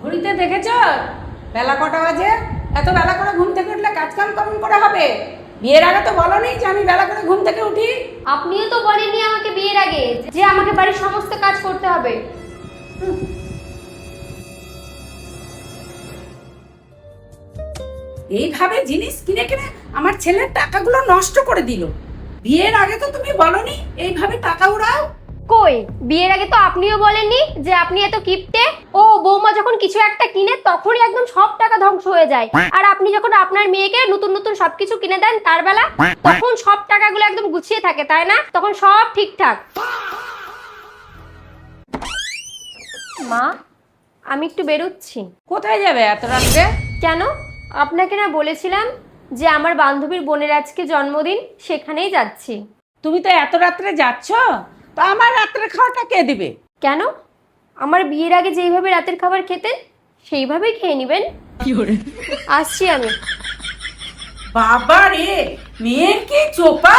ঘড়িতে দেখেছ বেলা কটা বাজে? এত বেলা করে ঘুম থেকে উঠলে কাজ কাম কেমন করে হবে? বিয়ের আগে তো বলোনি যে আমি বেলা করে ঘুম থেকে উঠি। আপনিও তো বলেননি আমাকে বিয়ের আগে যে আমাকে বাড়ির সমস্ত কাজ করতে হবে। এইভাবে জিনিস কিনে কিনে আমার ছেলের টাকাগুলো নষ্ট করে দিল। বিয়ের আগে তো তুমি বলোনি এইভাবে টাকা উড়াও। কই, বিয়ের আগে তো আপনিও বলেননি যে আপনি এত কিপটে। ও বৌমা যখন কিছু একটা কিনে তখনই একদম সব টাকা ধ্বংস হয়ে যায়, আর আপনি যখন আপনার মেয়েকে নতুন নতুন সবকিছু কিনে দেন তার বেলা তখন সব টাকাগুলো একদম গুছিয়ে থাকে, তাই না? তখন সব ঠিকঠাক। মা, আমি একটু বেরোচ্ছি। কোথায় যাবে এত রাত্রে? কেন? আপনাকে না বলেছিলাম যে আমার বান্ধবীর বোনের আজকে জন্মদিন, সেখানেই যাচ্ছি। তুমি তো এত রাত্রে যাচ্ছ, তো আমার রাত্রে খাওয়াটা কে দিবে? কেন? আমার বিয়ের আগে যেইভাবে রাতের খাবার খেতেন সেইভাবেই খেয়ে নেবেন। আসছি আমি। বাবা রে, মেয়ের কি চোপা!